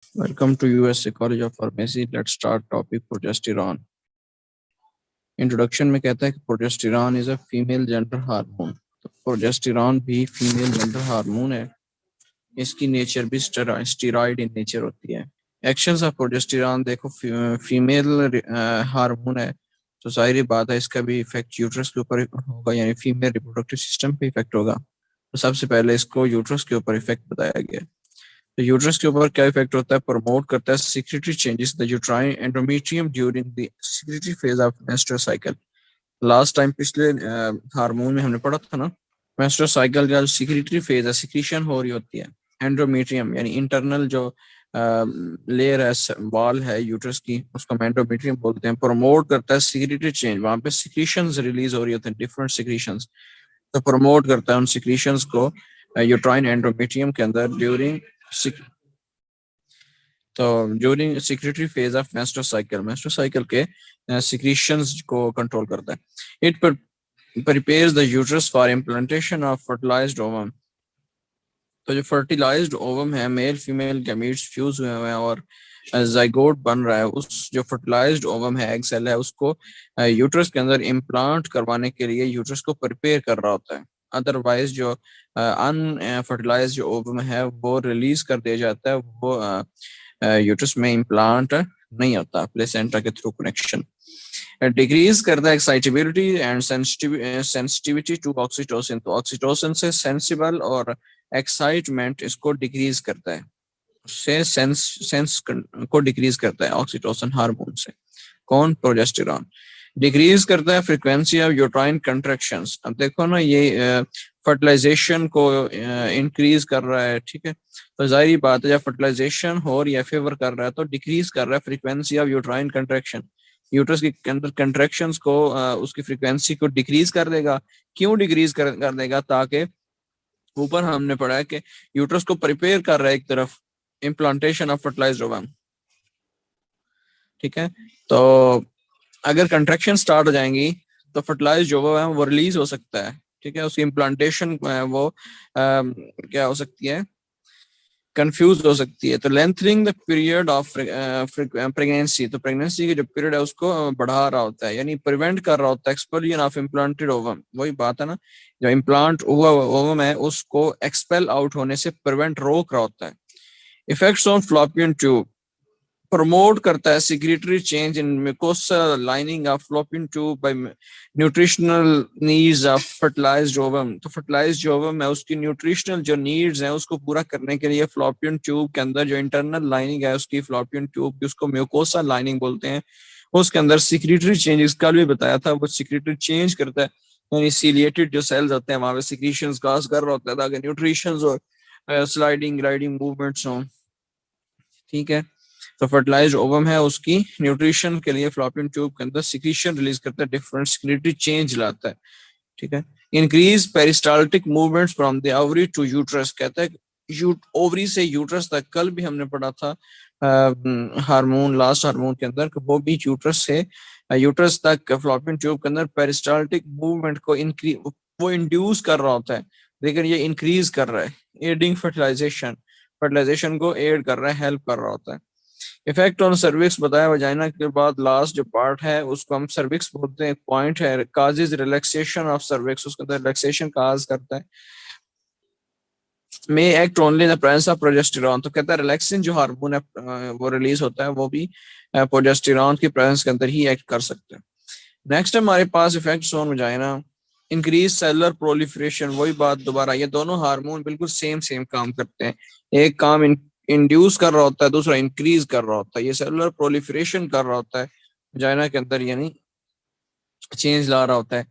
Welcome to USA College of Pharmacy. Let's start topic progesterone. Introduction में कहता है कि progesterone is a female gender hormone. तो progesterone भी फीमेल जेंडर हार्मोन है। इसकी नेचर भी स्टेरॉइड इन नेचर होती है। एक्शंस ऑफ प्रोजेस्टेरॉन देखो, फीमेल हार्मोन है तो जाहिर बात है इसका भी इफेक्ट यूट्रस के ऊपर होगा, यानी फीमेल रिप्रोडक्टिव सिस्टम पे इफेक्ट होगा। तो सबसे पहले इसको यूट्रस के ऊपर इफेक्ट बताया गया। तो यूट्रस के ऊपर क्या इफेक्ट होता है? प्रमोट करता है secretory changes the uterine endometrium during the secretory phase of menstrual cycle. Last time पिछले हार्मोन में हमने पढ़ा था ना, मेंस्ट्रुअल साइकिल का जो सिक्रेटरी फेज है, सिक्रीशन हो रही होती है। एंडोमेट्रियम यानी इंटरनल जो लेयर है, वॉल है यूट्रस की, उसको एंडोमेट्रियम बोलते हैं। प्रमोट करता है सिक्रेटरी चेंज, वहां पे सिक्रीशंस रिलीज हो रही होती हैं, डिफरेंट सिक्रीशंस। तो प्रमोट करता है उन सिक्रीशंस को यूट्राइन एंडोमेट्रियम के अंदर during secretary phase of menstrual cycle के सिक्रीशंस को कंट्रोल करता है। It prepares the uterus for implantation of fertilized ovum। तो जो फर्टिलाइज्ड ओवम है, मेल फीमेल गैमीट्स फ्यूज हुए हैं और जाइगोट बन रहा है, उस जो फर्टिलाइज्ड ओवम है, एग सेल है, उसको यूट्रस के अंदर इम्प्लांट करवाने के लिए यूट्रस को प्रिपेयर कर रहा होता है। अदरवाइज जो अनफर्टिलाइज्ड जो ओवम है वो रिलीज कर दिया जाता है, वो यूट्रस में इम्प्लांट नहीं होता प्लेसेंटा के थ्रू कनेक्शन। डिक्रीज करता है excitability and sensitivity to oxytocin. तो ऑक्सीटोसिन से सेंसिबल और एक्साइटमेंट इसको डिक्रीज करता है, से सेंस को डिक्रीज करता है ऑक्सीटोसिन हार्मोन से। कौन? प्रोजेस्टेरॉन। डिक्रीज करता है फ्रीक्वेंसी ऑफ यूट्राइन कंट्रैक्शंस। अब देखो ना, ये फर्टिलाइजेशन को इंक्रीज कर रहा है, ठीक है। तो जाहिर बात है जब फर्टिलाइजेशन हो रही है, फेवर कर रहा है, तो डिक्रीज कर रहा है frequency of uterine contraction. Uterus के अंदर कंट्रैक्शंस को उसकी फ्रीक्वेंसी को डिक्रीज कर देगा। क्यों डिक्रीज कर देगा? ताकि ऊपर हमने पढ़ा है कि यूट्रस को प्रिपेयर कर रहा है एक तरफ इम्प्लांटेशन ऑफ फर्टिलाइज्ड ओवम, ठीक है। तो अगर कंट्रैक्शन स्टार्ट हो जाएंगी तो फर्टिलाइज्ड ओवम है वो रिलीज हो सकता है, ठीक है। उसकी इम्प्लांटेशन वो क्या हो सकती है? कंफ्यूज हो सकती है। तो lengthening the period of pregnancy, तो प्रेगनेंसी की जो पीरियड है उसको बढ़ा रहा होता है, यानी प्रिवेंट कर रहा होता है एक्सपेलियन ऑफ इम्प्लांटेड ओवम। वही बात है ना, जो इम्प्लांट हुआ ओवम है उसको एक्सपेल आउट होने से प्रिवेंट, रोक रहा होता है। Effects on fallopian tube, promote करता है secretory change in mucosal lining of fallopian tube by nutritional needs of fertilised ovum. तो फर्टिलाइज्ड ओवम है, उसकी न्यूट्रिशनल जो नीड्स हैं उसको पूरा करने के लिए फ्लोपियन ट्यूब के अंदर जो इंटरनल लाइनिंग है उसकी, फ्लोपियन ट्यूब की, उसको म्यूकोसा लाइनिंग बोलते हैं, उसके अंदर सिक्रेटरी चेंज, कल भी बताया था, वो सिक्रेटरी चेंज करता है। यानी सीलिएटेड जो सेल्स होते हैं वहां पे सिक्रीशंस काज कर रहा होता है ताकि न्यूट्रिशंस और स्लाइडिंग ग्लाइडिंग मूवमेंट्स हों, ठीक है। तो फर्टिलाइज्ड ओवम है, उसकी न्यूट्रिशन के लिए फ्लोपियन ट्यूब के अंदर सिक्रीशन रिलीज करता है, डिफरेंट सिक्रेटरी चेंज लाता है, ठीक है। Increase peristaltic movements from the ovary to uterus, कहता है ओवरी से यूट्रस तक। कल भी हमने पढ़ा था हार्मोन, लास्ट हार्मोन के अंदर, वो भी यूट्रस से यूट्रस तक फ्लोपियन ट्यूब के अंदर पेरिस्टाल्टिक मूवमेंट को इंक्रीज, वो इंड्यूस कर रहा होता है, लेकिन ये इंक्रीज कर रहा है, एडिंग फर्टिलाइजेशन, फर्टिलाइजेशन को एड कर रहा है, हेल्प कर रहा होता है। इफेक्ट ऑन सर्विक्स बताया, वजाइना के बाद लास्ट जो पार्ट है उसको हम सर्विक्स बोलते हैं। पॉइंट है काजेज रिलैक्सेशन ऑफ सर्विक्स, उसके अंदर रिलैक्सेशन काज करता है। मे act only in the presence of progesterone, तो कहता है रिलैक्सिन जो हार्मोन है वो रिलीज होता है, वो भी प्रोजेस्टेरॉन की प्रेजेंस के अंदर ही एक्ट कर सकते हैं। नेक्स्ट हमारे पास effects on vagina, increase cellular proliferation. वही बात दोबारा, ये दोनों हार्मोन बिल्कुल सेम सेम काम करते हैं। एक काम इंड्यूस कर रहा होता है, दूसरा इंक्रीज कर रहा होता है। ये सेलुलर प्रोलिफरेशन कर रहा होता है वजाइना के अंदर, यानी चेंज ला रहा होता है,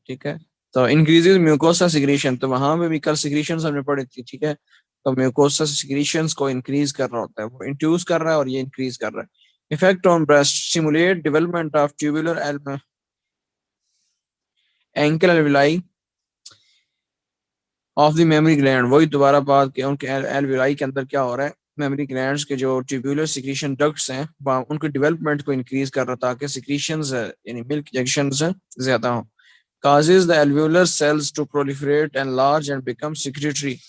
ठीक है। तो इंक्रीजेस म्यूकोसा सिक्रीशन, तो वहां पे भी कल सिक्रीशन हमने पढ़ी थी, ठीक है। तो म्यूकोसा सिक्रीशन को इंक्रीज कर रहा होता है, वो इंड्यूस कर रहा है और ये इंक्रीज कर रहा है। Effect on breast, stimulate development of tubular ankle alveoli of the memory gland. वही दोबारा बात कि उनके एल्विलाई के अंदर क्या हो रहा है, मेमोरी ग्लैंड्स के जो ट्यूबुलर सिक्रीशन डक्ट्स हैं उनके डेवलपमेंट को इंक्रीज कर रहा, ताकि सिक्रीशंस यानी मिल्क इंजेक्शंस ज्यादा हो। causes the alveolar cells to proliferate and large and become secretory।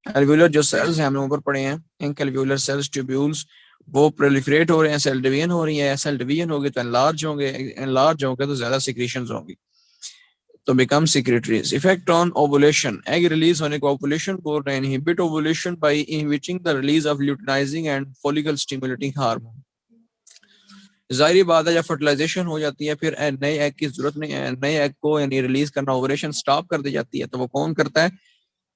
Alveolar जो सेल्स हैं हमने ऊपर पढ़े हैं, इंक एल्व्यूलर सेल्स ट्यूब्यूल्स वो प्रोलिफरेट हो रहे हैं, सेल डिवीजन हो रही है, सेल डिवीजन होगी तो एनलार्ज होंगे तो ज्यादा सिक्रीशंस होंगी तो become secretories. Effect on ovulation, egg release होने को ओवुलेशन बोल रहे हैं, inhibit ovulation by inhibiting the release of luteinising and follicle stimulating hormone. जाहिर बात है जब फर्टिलाइजेशन हो जाती है फिर नए एग की जरूरत नहीं है, नए एग को यानी रिलीज करना ओवुलेशन स्टॉप कर दी जाती है, तो वो कौन करता है,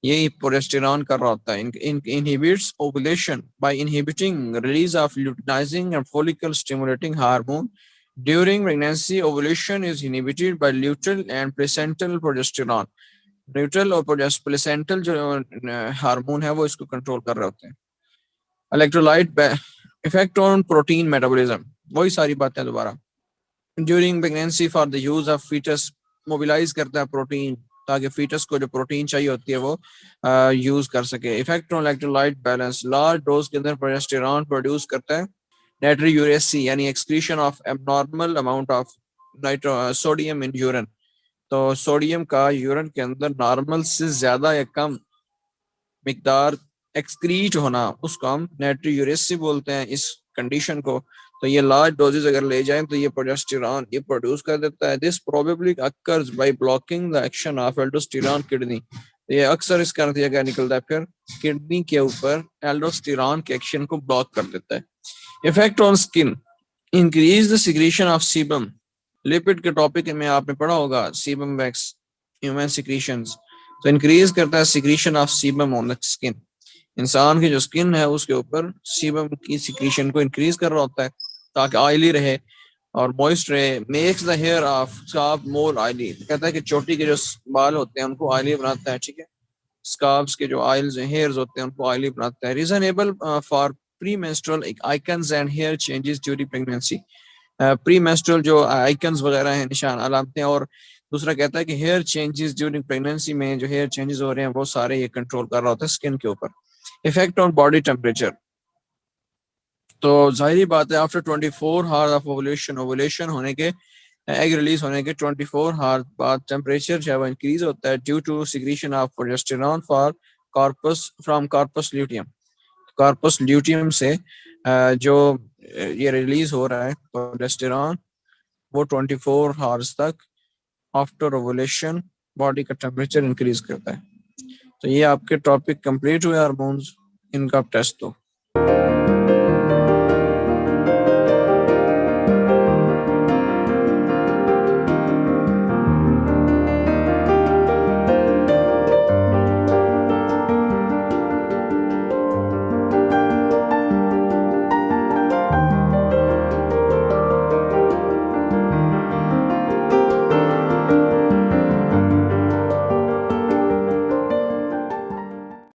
यही प्रोजेस्टेरॉन कर रहा होता है। Inhibits ovulation by inhibiting release of luteinising and follicle stimulating hormone during pregnancy. Ovulation is inhibited by luteal and placental progesterone. Neutral और प्लेसेंटल जो हार्मोन है वो इसको कंट्रोल कर रहे होते हैं। Electrolyte effect on protein metabolism, वही सारी बातें दोबारा। During pregnancy for the use of foetus, mobilise करता है प्रोटीन ताकि फीटस को जो प्रोटीन चाहिए होती है वो यूज कर सके। Effect on electrolyte balance, large dose के अंदर प्रोजेस्टेरॉन प्रोड्यूस करता है नाइट्री यूरेसी यानी excretion of abnormal amount of nitro sodium in urine. तो सोडियम का यूरिन के अंदर नॉर्मल से ज्यादा या कम मिकदार एक्सक्रीट होना उसको हम नाइट्री यूरेसी बोलते हैं इस कंडीशन को। तो ये लार्ज डोजेज अगर ले जाएं तो ये प्रोजेस्टेरॉन ये प्रोड्यूस कर देता है। This probably occurs by blocking the action of aldosterone kidney, ये अक्सर इसका नतीजा क्या निकलता है फिर किडनी के ऊपर एल्डोस्टेरॉन के एक्शन को ब्लॉक कर देता है। Effect on skin, increase the secretion of sebum, lipid के टॉपिक में आपने पढ़ा होगा सीबम वैक्स ह्यूमन सिक्रीशंस, तो इंक्रीज करता है secretion of sebum on the skin. इंसान की जो स्किन है उसके ऊपर सीबम की सिक्रीशन को इंक्रीज कर रहा होता है ताकि ऑयली रहे और मॉइस्ट रहे। Makes the hair of scarf more oily, कहता है कि चोटी के जो बाल होते हैं उनको ऑयली बनाता है, ठीक है। स्कार्फ्स के जो ऑयल्स हेयर्स होते हैं उनको ऑयली बनाता है। Reasonable for premenstrual icons and hair changes during pregnancy, premenstrual जो आइकन्स वगैरह हैं निशान अलामतें। और दूसरा कहता है कि हेयर चेंजेस ड्यूरिंग प्रेगनेंसी में जो हेयर चेंजेस हो रहे हैं वो सारे ये कंट्रोल कर रहा होता है स्किन के ऊपर। इफेक्ट ऑन बॉडी टेम्परेचर, तो जाहिर बात है after 24 hour of ovulation, ovulation होने के एग रिलीज होने के 24 हावर बाद टेम्परेचर जो है वो इंक्रीज होता है due to secretion of progesterone for corpus from corpus luteum. Corpus luteum से जो ये रिलीज हो रहा है प्रोजेस्टेरॉन वो 24 हावर्स तक आफ्टर ओवुलेशन बॉडी का टेम्परेचर इंक्रीज करता है। तो ये आपके टॉपिक कंप्लीट हुए हार्मोन्स, इनका टेस्ट दो।